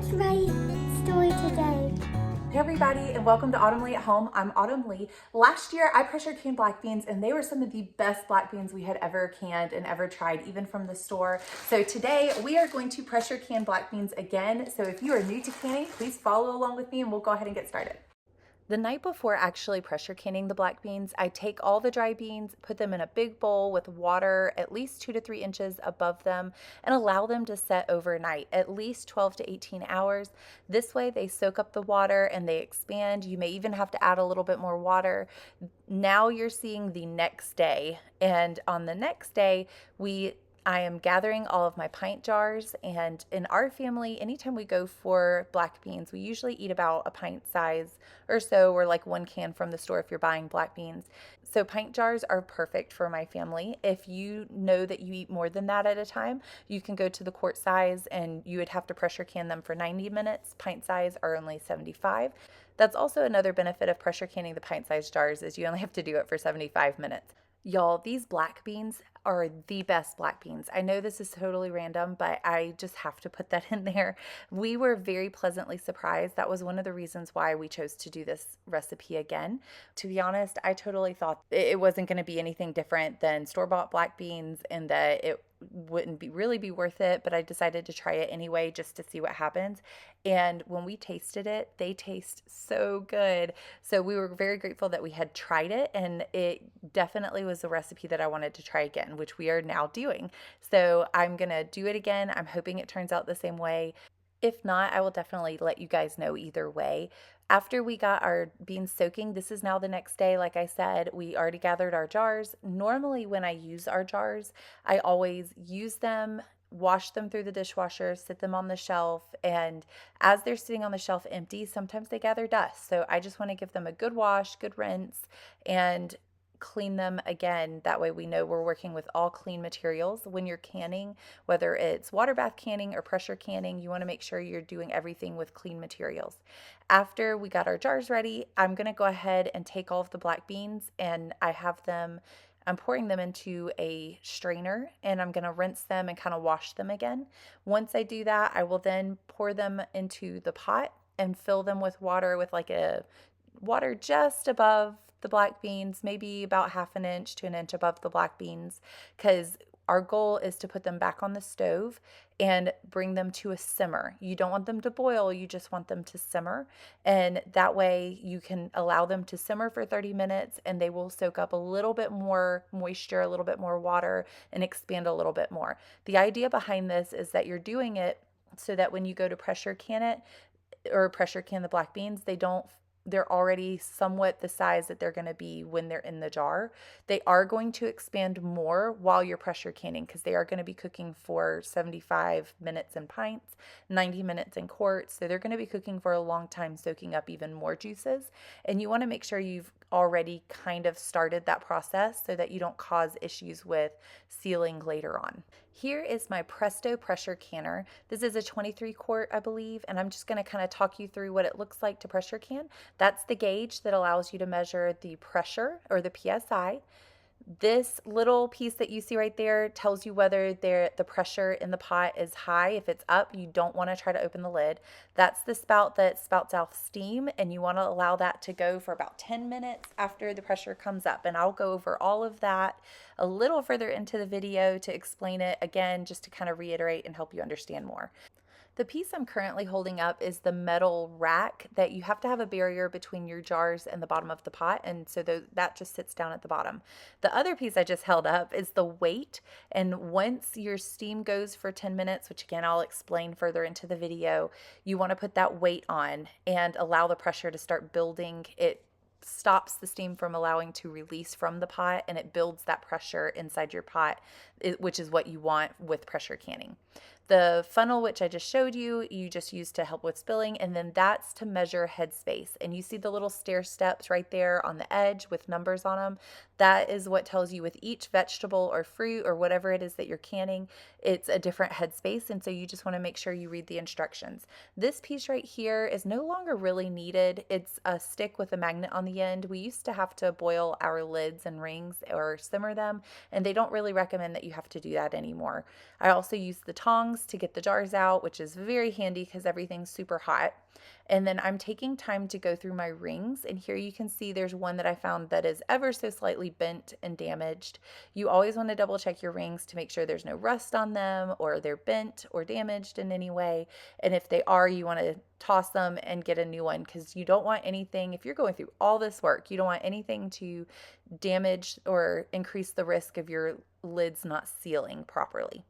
What's my story today? Hey everybody, and welcome to Autumn Lee at Home. I'm Autumn Lee. Last year I pressure canned black beans, and they were some of the best black beans we had ever canned and ever tried, even from the store. So today we are going to pressure can black beans again. So if you are new to canning, please follow along with me and we'll go ahead and get started. The night before actually pressure canning the black beans, I take all the dry beans, put them in a big bowl with water at least 2 to 3 inches above them, and allow them to set overnight, at least 12 to 18 hours. This way they soak up the water and they expand. You may even have to add a little bit more water. Now you're seeing the next day, and on the next day, I am gathering all of my pint jars, and in our family, anytime we go for black beans, we usually eat about a pint size or so, or like 1 can from the store if you're buying black beans. So pint jars are perfect for my family. If you know that you eat more than that at a time, you can go to the quart size and you would have to pressure can them for 90 minutes. Pint size are only 75. That's also another benefit of pressure canning the pint size jars is you only have to do it for 75 minutes. Y'all, these black beans are the best black beans. I know this is totally random, but I just have to put that in there. We were very pleasantly surprised. That was one of the reasons why we chose to do this recipe again. To be honest, I totally thought it wasn't going to be anything different than store-bought black beans and that it wouldn't really be worth it, but I decided to try it anyway just to see what happens. And when we tasted it, they taste so good. So we were very grateful that we had tried it, and it definitely was a recipe that I wanted to try again, which we are now doing. So I'm gonna do it again. I'm hoping it turns out the same way. If not, I will definitely let you guys know either way. After we got our beans soaking, this is now the next day. Like I said, we already gathered our jars. Normally, when I use our jars, I always use them, wash them through the dishwasher, sit them on the shelf, and as they're sitting on the shelf empty, sometimes they gather dust. So I just want to give them a good wash, good rinse, and clean them again. That way we know we're working with all clean materials. When you're canning, whether it's water bath canning or pressure canning, you want to make sure you're doing everything with clean materials. After we got our jars ready, I'm going to go ahead and take all of the black beans, and I'm pouring them into a strainer, and I'm going to rinse them and kind of wash them again. Once I do that, I will then pour them into the pot and fill them with water, with like a water just above the black beans, maybe about 1/2 inch to 1 inch above the black beans, because our goal is to put them back on the stove and bring them to a simmer. You don't want them to boil, you just want them to simmer. And that way you can allow them to simmer for 30 minutes and they will soak up a little bit more moisture, a little bit more water, and expand a little bit more. The idea behind this is that you're doing it so that when you go to pressure can it or pressure can the black beans, they're already somewhat the size that they're going to be when they're in the jar. They are going to expand more while you're pressure canning because they are going to be cooking for 75 minutes in pints, 90 minutes in quarts. So they're going to be cooking for a long time, soaking up even more juices. And you want to make sure you've already kind of started that process so that you don't cause issues with sealing later on. Here is my Presto pressure canner. This is a 23 quart, I believe, and I'm just going to kind of talk you through what it looks like to pressure can. That's the gauge that allows you to measure the pressure or the PSI. This little piece that you see right there tells you whether the pressure in the pot is high. If it's up, you don't want to try to open the lid. That's the spout that spouts out steam, and you want to allow that to go for about 10 minutes after the pressure comes up. And I'll go over all of that a little further into the video to explain it again, just to kind of reiterate and help you understand more. The piece I'm currently holding up is the metal rack that you have to have a barrier between your jars and the bottom of the pot, and so that just sits down at the bottom. The other piece I just held up is the weight, and once your steam goes for 10 minutes, which again I'll explain further into the video, you want to put that weight on and allow the pressure to start building. It stops the steam from allowing to release from the pot, and it builds that pressure inside your pot, which is what you want with pressure canning. The funnel, which I just showed you, you just use to help with spilling, and then that's to measure headspace. And you see the little stair steps right there on the edge with numbers on them. That is what tells you with each vegetable or fruit or whatever it is that you're canning, it's a different headspace, and so you just want to make sure you read the instructions. This piece right here is no longer really needed. It's a stick with a magnet on the end. We used to have to boil our lids and rings or simmer them, and they don't really recommend that you have to do that anymore. I also use the tongs rings to get the jars out, which is very handy because everything's super hot. And then I'm taking time to go through my rings. And here you can see there's one that I found that is ever so slightly bent and damaged. You always want to double check your rings to make sure there's no rust on them or they're bent or damaged in any way. And if they are, you want to toss them and get a new one, because you don't want anything, if you're going through all this work, you don't want anything to damage or increase the risk of your lids not sealing properly.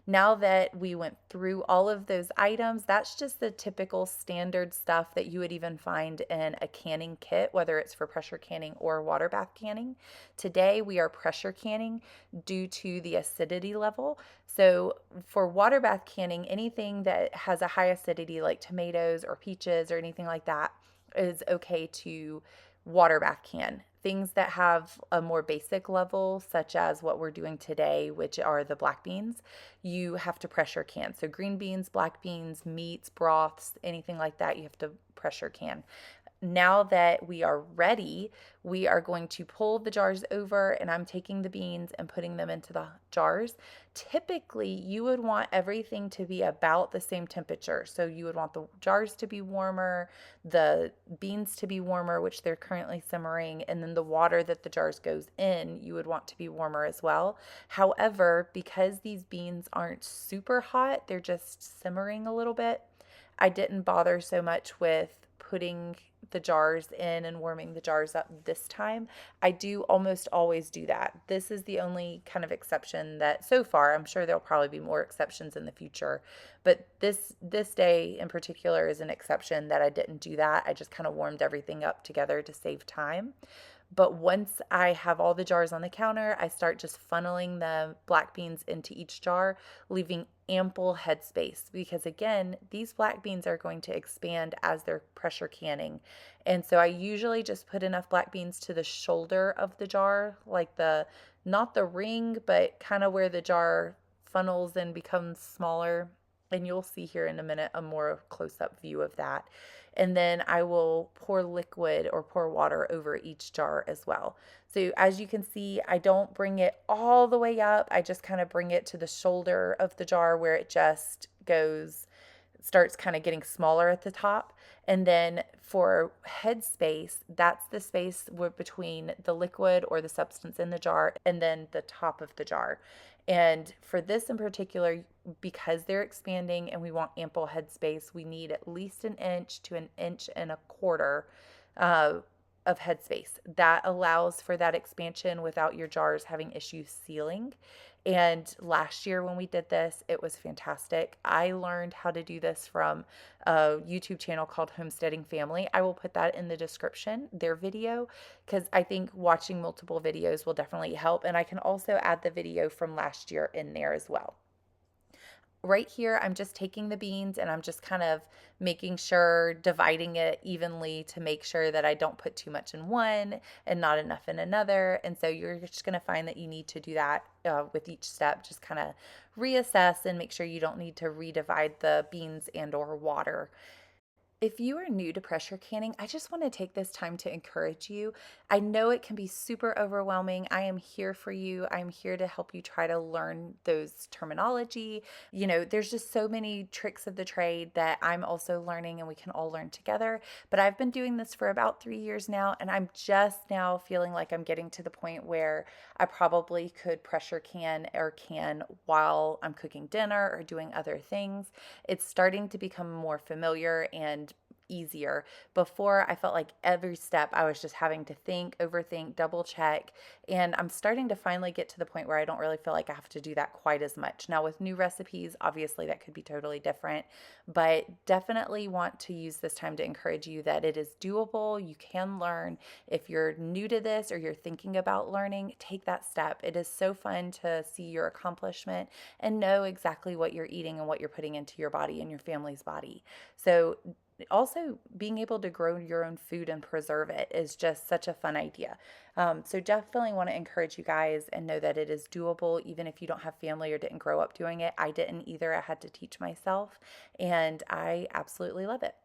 Now that we went through all of those items, that's just the typical standard stuff that you would even find in a canning kit, whether it's for pressure canning or water bath canning. Today we are pressure canning due to the acidity level. So for water bath canning, anything that has a high acidity like tomatoes or peaches or anything like that is okay to water bath can. Things that have a more basic level, such as what we're doing today, which are the black beans, you have to pressure can. So green beans, black beans, meats, broths, anything like that, you have to pressure can. Now that we are ready, we are going to pull the jars over, and I'm taking the beans and putting them into the jars. Typically, you would want everything to be about the same temperature. So you would want the jars to be warmer, the beans to be warmer, which they're currently simmering, and then the water that the jars goes in, you would want to be warmer as well. However, because these beans aren't super hot, they're just simmering a little bit, I didn't bother so much with putting the jars in and warming the jars up this time. I do almost always do that. This is the only kind of exception that so far, I'm sure there'll probably be more exceptions in the future, but this day in particular is an exception that I didn't do that. I just kind of warmed everything up together to save time. But once I have all the jars on the counter, I start just funneling the black beans into each jar, leaving ample headspace, because again, these black beans are going to expand as they're pressure canning. And so I usually just put enough black beans to the shoulder of the jar, like not the ring, but kind of where the jar funnels and becomes smaller. And you'll see here in a minute a more close-up view of that. And then I will pour liquid or pour water over each jar as well. So as you can see, I don't bring it all the way up. I just kind of bring it to the shoulder of the jar where it just starts kind of getting smaller at the top. And then for head space, that's the space between the liquid or the substance in the jar and then the top of the jar. And for this in particular, because they're expanding and we want ample head space, we need at least 1 inch to 1.25 inches of headspace. That allows for that expansion without your jars having issues sealing. And last year when we did this, it was fantastic. I learned how to do this from a YouTube channel called Homesteading Family. I will put that in the description, their video, because I think watching multiple videos will definitely help. And I can also add the video from last year in there as well. Right here, I'm just taking the beans and I'm just kind of making sure, dividing it evenly to make sure that I don't put too much in one and not enough in another. And so you're just going to find that you need to do that with each step. Just kind of reassess and make sure you don't need to redivide the beans and or water. If you are new to pressure canning, I just want to take this time to encourage you. I know it can be super overwhelming. I am here for you. I'm here to help you try to learn those terminology. There's just so many tricks of the trade that I'm also learning and we can all learn together. But I've been doing this for about 3 years now, and I'm just now feeling like I'm getting to the point where I probably could pressure can while I'm cooking dinner or doing other things. It's starting to become more familiar and easier. Before, I felt like every step I was just having to think, overthink, double check, and I'm starting to finally get to the point where I don't really feel like I have to do that quite as much. Now with new recipes, obviously that could be totally different, but definitely want to use this time to encourage you that it is doable. You can learn. If you're new to this or you're thinking about learning, take that step. It is so fun to see your accomplishment and know exactly what you're eating and what you're putting into your body and your family's body. So also being able to grow your own food and preserve it is just such a fun idea. So definitely want to encourage you guys and know that it is doable even if you don't have family or didn't grow up doing it. I didn't either. I had to teach myself and I absolutely love it.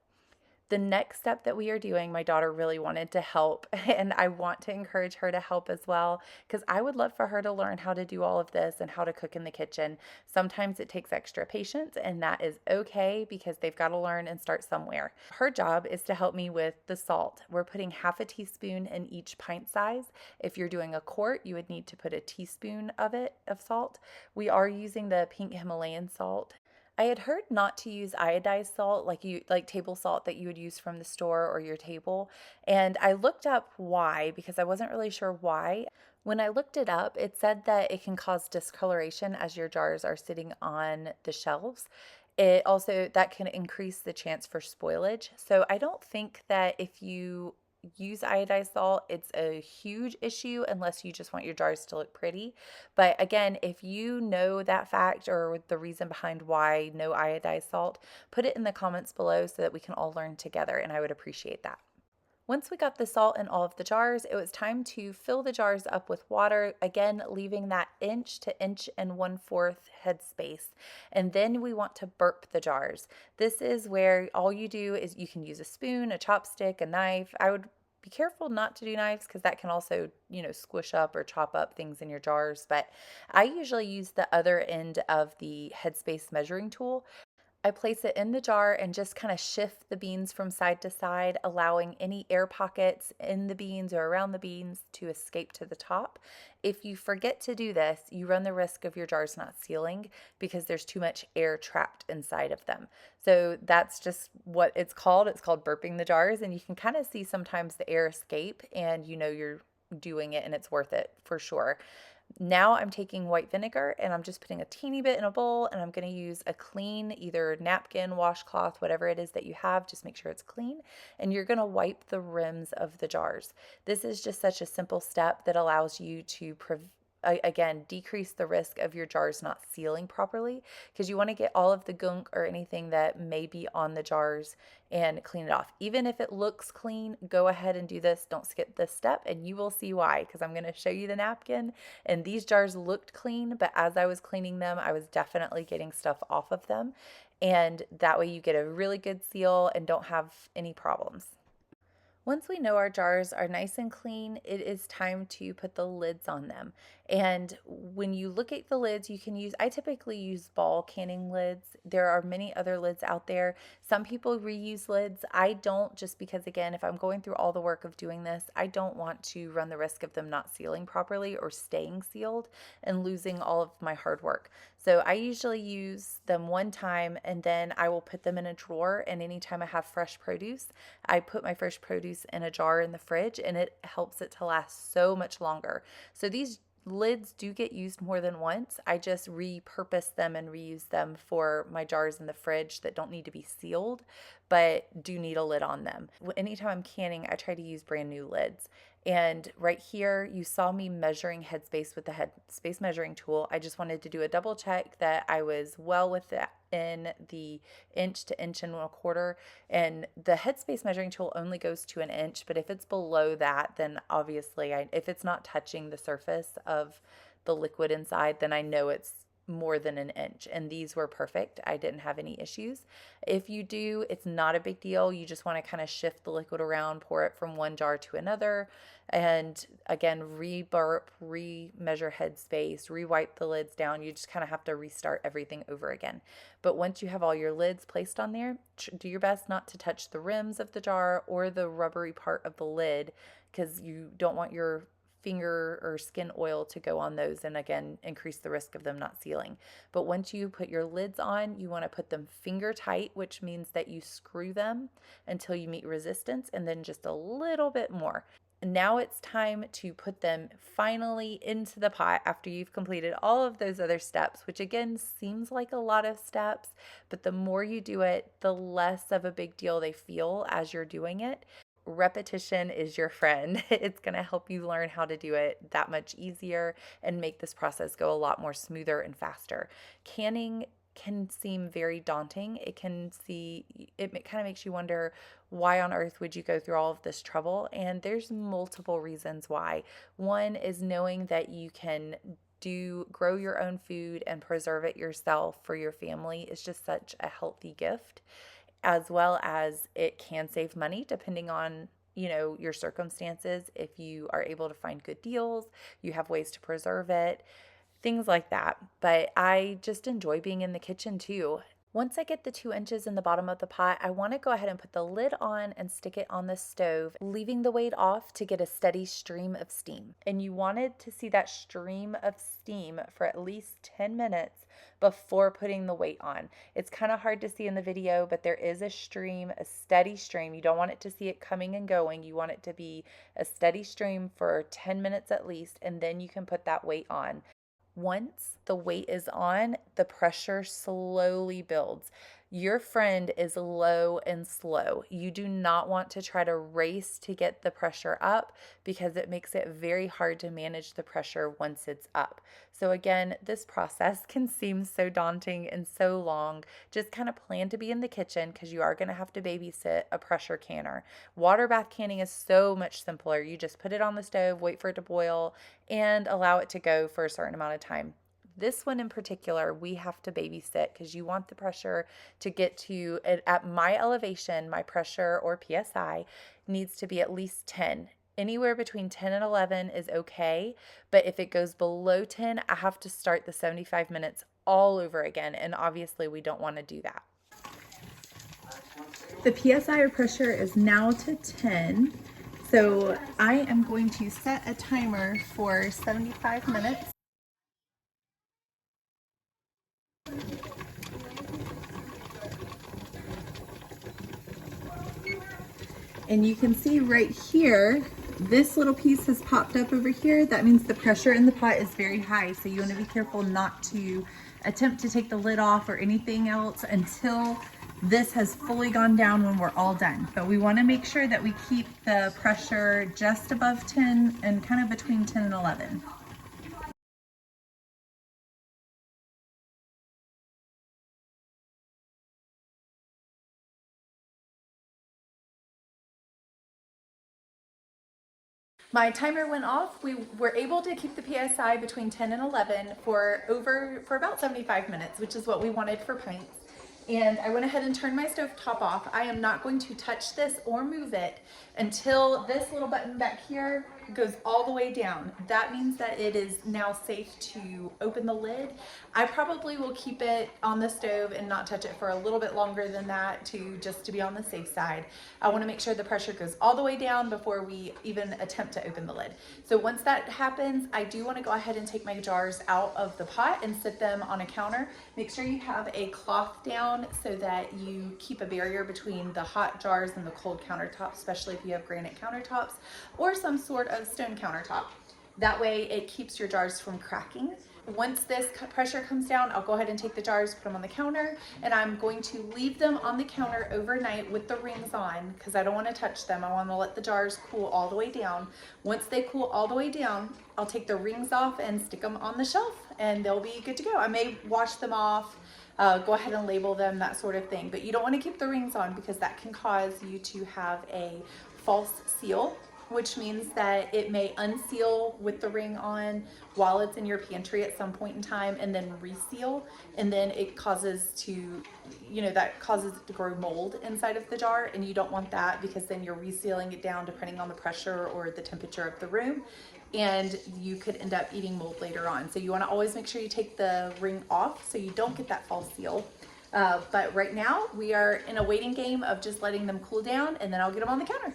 The next step that we are doing, my daughter really wanted to help, and I want to encourage her to help as well because I would love for her to learn how to do all of this and how to cook in the kitchen. Sometimes it takes extra patience, and that is okay because they've got to learn and start somewhere. Her job is to help me with the salt. We're putting half a teaspoon in each pint size. If you're doing a quart, you would need to put a teaspoon of salt. We are using the pink Himalayan salt. I had heard not to use iodized salt like table salt that you would use from the store or your table. And I looked up why because I wasn't really sure why. When I looked it up, it said that it can cause discoloration as your jars are sitting on the shelves. It also that can increase the chance for spoilage. So I don't think that if you use iodized salt, it's a huge issue unless you just want your jars to look pretty. But again, if you know that fact or the reason behind why no iodized salt, put it in the comments below so that we can all learn together, and I would appreciate that. Once we got the salt in all of the jars, it was time to fill the jars up with water, again, leaving that inch to inch and 1/4 headspace. And then we want to burp the jars. This is where all you do is you can use a spoon, a chopstick, a knife. I would be careful not to do knives because that can also, squish up or chop up things in your jars. But I usually use the other end of the headspace measuring tool. I place it in the jar and just kind of shift the beans from side to side, allowing any air pockets in the beans or around the beans to escape to the top. If you forget to do this, you run the risk of your jars not sealing because there's too much air trapped inside of them. So that's just what it's called. It's called burping the jars, and you can kind of see sometimes the air escape, and you're doing it and it's worth it for sure. Now I'm taking white vinegar and I'm just putting a teeny bit in a bowl, and I'm going to use a clean either napkin, washcloth, whatever it is that you have. Just make sure it's clean, and you're going to wipe the rims of the jars. This is just such a simple step that allows you to again, decrease the risk of your jars not sealing properly because you want to get all of the gunk or anything that may be on the jars and clean it off. Even if it looks clean, go ahead and do this. Don't skip this step, and you will see why because I'm going to show you the napkin, and these jars looked clean, but as I was cleaning them, I was definitely getting stuff off of them, and that way you get a really good seal and don't have any problems. Once we know our jars are nice and clean, it is time to put the lids on them. And when you look at the lids, I typically use ball canning lids. There are many other lids out there. Some people reuse lids. I don't, just because, again, if I'm going through all the work of doing this, I don't want to run the risk of them not sealing properly or staying sealed and losing all of my hard work. So I usually use them one time, and then I will put them in a drawer, and anytime I have fresh produce, I put my fresh produce in a jar in the fridge, and it helps it to last so much longer. So these lids do get used more than once. I just repurpose them and reuse them for my jars in the fridge that don't need to be sealed but do need a lid on them. Anytime I'm canning, I try to use brand new lids. And right here, you saw me measuring headspace with the headspace measuring tool. I just wanted to do a double check that I was well within the inch to inch and 1/4. And the headspace measuring tool only goes to an inch, but if it's below that, then obviously, if it's not touching the surface of the liquid inside, then I know it's more than an inch, and these were perfect. I didn't have any issues. If you do, it's not a big deal. You just want to kind of shift the liquid around, pour it from one jar to another, and again, re-burp, re-measure headspace, re-wipe the lids down. You just kind of have to restart everything over again. But once you have all your lids placed on there, do your best not to touch the rims of the jar or the rubbery part of the lid because you don't want your finger or skin oil to go on those and again increase the risk of them not sealing. But once you put your lids on, you want to put them finger tight, which means that you screw them until you meet resistance and then just a little bit more. Now it's time to put them finally into the pot after you've completed all of those other steps, which again seems like a lot of steps, but the more you do it, the less of a big deal they feel as you're doing it. Repetition is your friend. It's going to help you learn how to do it that much easier and make this process go a lot more smoother and faster. Canning can seem very daunting. It kind of makes you wonder, why on earth would you go through all of this trouble? And there's multiple reasons why. One is knowing that you can grow your own food and preserve it yourself for your family is just such a healthy gift. as well as it can save money depending on, your circumstances. If you are able to find good deals, you have ways to preserve it, things like that. But I just enjoy being in the kitchen too. Once I get the 2 inches in the bottom of the pot, I want to go ahead and put the lid on and stick it on the stove, leaving the weight off to get a steady stream of steam. And you wanted to see that stream of steam for at least 10 minutes before putting the weight on. It's kind of hard to see in the video, but there is a stream, a steady stream. You don't want it to see it coming and going. You want it to be a steady stream for 10 minutes at least, and then you can put that weight on. Once the weight is on, the pressure slowly builds. Your friend is low and slow. You do not want to try to race to get the pressure up because it makes it very hard to manage the pressure once it's up. So again, this process can seem so daunting and so long. Just kind of plan to be in the kitchen because you are going to have to babysit a pressure canner. Water bath canning is so much simpler. You just put it on the stove, wait for it to boil, and allow it to go for a certain amount of time. This one in particular, we have to babysit because you want the pressure to get to, at my elevation, my pressure or PSI needs to be at least 10. Anywhere between 10 and 11 is okay, but if it goes below 10, I have to start the 75 minutes all over again, and obviously we don't want to do that. The PSI or pressure is now to 10, so I am going to set a timer for 75 minutes. And you can see right here, this little piece has popped up over here. That means the pressure in the pot is very high. So you want to be careful not to attempt to take the lid off or anything else until this has fully gone down when we're all done. But we want to make sure that we keep the pressure just above 10 and kind of between 10 and 11. My timer went off. We were able to keep the PSI between 10 and 11 for about 75 minutes, which is what we wanted for pints. And I went ahead and turned my stove top off. I am not going to touch this or move it until this little button back here goes all the way down. That means that it is now safe to open the lid. I probably will keep it on the stove and not touch it for a little bit longer than that just to be on the safe side. I want to make sure the pressure goes all the way down before we even attempt to open the lid. So once that happens, I do want to go ahead and take my jars out of the pot and sit them on a counter. Make sure you have a cloth down so that you keep a barrier between the hot jars and the cold countertops, especially if you have granite countertops or some sort of stone countertop. That way it keeps your jars from cracking. Once this pressure comes down, I'll go ahead and take the jars, put them on the counter, and I'm going to leave them on the counter overnight with the rings on because I don't want to touch them. I want to let the jars cool all the way down. Once they cool all the way down, I'll take the rings off and stick them on the shelf and they'll be good to go. I may wash them off, go ahead and label them, that sort of thing, but you don't want to keep the rings on because that can cause you to have a false seal, which means that it may unseal with the ring on while it's in your pantry at some point in time and then reseal, and then it causes that causes it to grow mold inside of the jar, and you don't want that because then you're resealing it down depending on the pressure or the temperature of the room, and you could end up eating mold later on. So you want to always make sure you take the ring off so you don't get that false seal. But right now we are in a waiting game of just letting them cool down, and then I'll get them on the counter.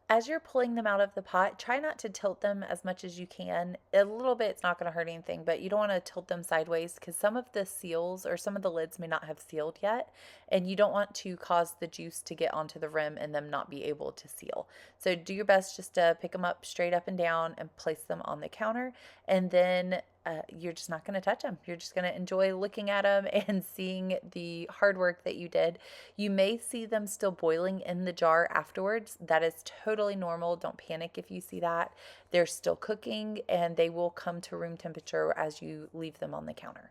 As you're pulling them out of the pot, try not to tilt them as much as you can. A little bit, it's not going to hurt anything, but you don't want to tilt them sideways because some of the seals or some of the lids may not have sealed yet, and you don't want to cause the juice to get onto the rim and them not be able to seal. So do your best just to pick them up straight up and down and place them on the counter, and then you're just not going to touch them. You're just going to enjoy looking at them and seeing the hard work that you did. You may see them still boiling in the jar afterwards. That is totally normal. Don't panic if you see that. They're still cooking and they will come to room temperature as you leave them on the counter.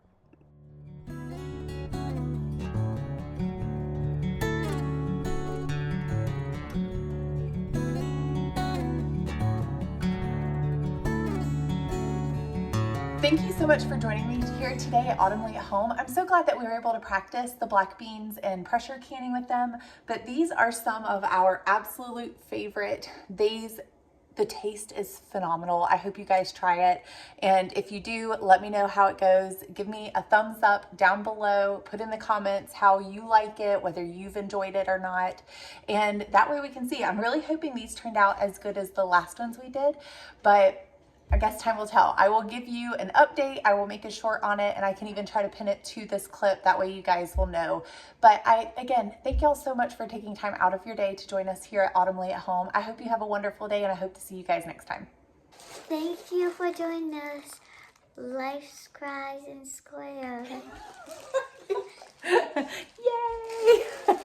Thank you so much for joining me here today at Autumn Leigh at Home. I'm so glad that we were able to practice the black beans and pressure canning with them, but these are some of our absolute favorite. The taste is phenomenal. I hope you guys try it. And if you do, let me know how it goes. Give me a thumbs up down below. Put in the comments how you like it, whether you've enjoyed it or not. And that way we can see. I'm really hoping these turned out as good as the last ones we did, but I guess time will tell. I will give you an update. I will make a short on it, and I can even try to pin it to this clip. That way you guys will know. But again, thank y'all so much for taking time out of your day to join us here at Autumn Leigh at Home. I hope you have a wonderful day, and I hope to see you guys next time. Thank you for joining us. Life, Cries, and Square. Yay!